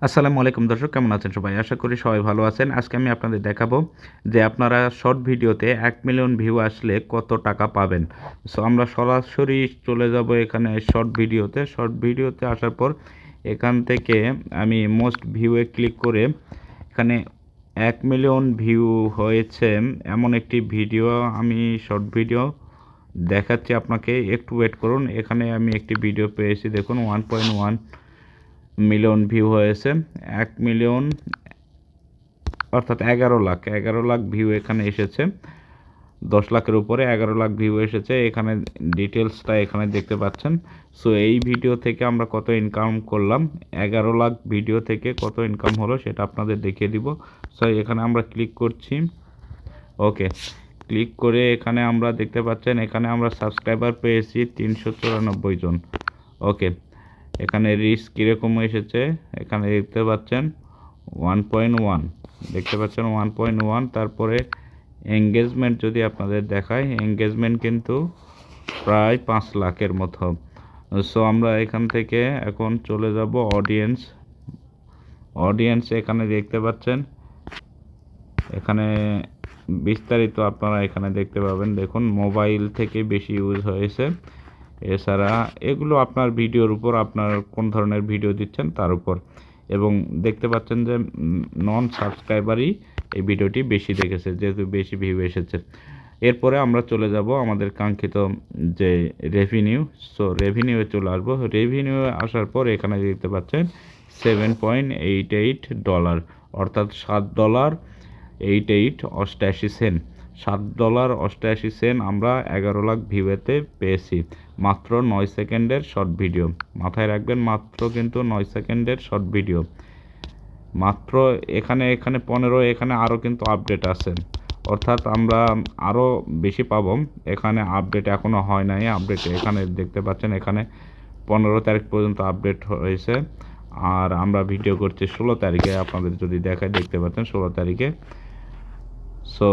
আসসালামু আলাইকুম দর্শক, কেমন আছেন সবাই? আশা করি সবাই ভালো আছেন। আজকে আমি আপনাদের দেখাবো যে আপনারা শর্ট ভিডিওতে ১ মিলিয়ন ভিউ আসলে কত টাকা পাবেন। সো আমরা সরাসরি চলে যাব এখানে শর্ট ভিডিওতে। শর্ট ভিডিওতে আসার পর এখান থেকে আমি মোস্ট ভিউয়ে ক্লিক করে এখানে ১ মিলিয়ন ভিউ হয়েছে এমন একটি ভিডিও, আমি শর্ট ভিডিও দেখাচ্ছি আপনাকে, একটু ওয়েট করুন। এখানে আমি একটি ভিডিও পেয়েছি, দেখুন 1.1 মিলিয়ন ভিউ হয়েছে। ১ মিলিয়ন অর্থাৎ ১১ লাখ ভিউ এখানে এসেছে। ১০ লাখের উপরে ১১ লাখ ভিউ এসেছে। এখানে ডিটেলসটা এখানে দেখতে পাচ্ছেন। সো এই ভিডিও থেকে আমরা কত ইনকাম করলাম, ১১ লাখ ভিডিও থেকে কত ইনকাম হলো সেটা আপনাদের দেখিয়ে দিব। সো এখানে আমরা ক্লিক করছি। ওকে, ক্লিক করে এখানে আমরা দেখতে পাচ্ছেন, এখানে আমরা সাবস্ক্রাইবার পেয়েছি ৩৯৪ জন। ওকে, এখানে রিচ কীরকম এসেছে এখানে দেখতে পাচ্ছেন 1.1, দেখতে পাচ্ছেন 1.1। তারপরে এঙ্গেজমেন্ট যদি আপনাদের দেখায়, এঙ্গেজমেন্ট কিন্তু প্রায় ৫ লাখের মতো। সো আমরা এখান থেকে এখন চলে যাব অডিয়েন্স এখানে দেখতে পাচ্ছেন, এখানে বিস্তারিত আপনারা এখানে দেখতে পাবেন। দেখুন মোবাইল থেকে বেশি ইউজ হয়েছে। এছাড়া এগুলো আপনার ভিডিওর উপর, আপনার কোন ধরনের ভিডিও দিচ্ছেন তার উপর। এবং দেখতে পাচ্ছেন যে নন সাবস্ক্রাইবারই এই ভিডিওটি বেশি দেখেছে, যেহেতু বেশি ভিউ এসেছে। এরপরে আমরা চলে যাব আমাদের কাঙ্ক্ষিত যে রেভিনিউ। সো রেভিনিউয়ে চলে আসবো। রেভিনিউয়ে আসার পর এখানে দেখতে পাচ্ছেন $7.88, অর্থাৎ $7.88 $7.88 আমরা ১১ লাখ ভিউতে পেয়েছি মাত্র ৯ সেকেন্ডের শর্ট ভিডিও। মাথায় রাখবেন, মাত্র কিন্তু ৯ সেকেন্ডের শর্ট ভিডিও মাত্র। এখানে 15, এখানে আরও কিন্তু আপডেট আছে, অর্থাৎ আমরা আরও বেশি পাবো। এখানে আপডেট এখনও হয় নাই। আপডেট এখানে দেখতে পাচ্ছেন, এখানে 15 তারিখ পর্যন্ত আপডেট হয়েছে। আর আমরা ভিডিও করছি 16 তারিখে, আপনাদের যদি দেখায় দেখতে পাচ্ছেন 16 তারিখে। সো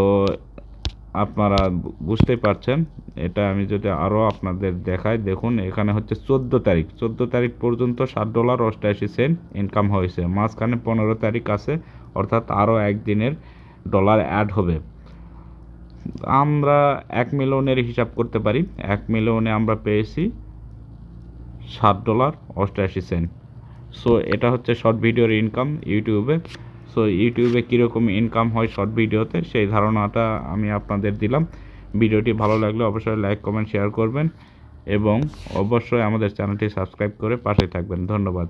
আপনারা বুঝতেই পারছেন। এটা আমি যদি আরও আপনাদের দেখাই, দেখুন এখানে হচ্ছে 14 তারিখ পর্যন্ত $7.88 ইনকাম হয়েছে। মাঝখানে 15 তারিখ আছে, অর্থাৎ আরও একদিনের ডলার অ্যাড হবে। আমরা ১ মিলিয়নের হিসাব করতে পারি। ১ মিলিয়নে আমরা পেয়েছি $7.88। সো এটা হচ্ছে শর্ট ভিডিওর ইনকাম ইউটিউবে। সো ইউটিউবে কীরকম ইনকাম হয় শর্ট ভিডিওতে, সেই ধারণাটা আমি আপনাদের দিলাম। ভিডিওটি ভালো লাগলে অবশ্যই লাইক, কমেন্ট, শেয়ার করবেন এবং অবশ্যই আমাদের চ্যানেলটি সাবস্ক্রাইব করে পাশে থাকবেন। ধন্যবাদ।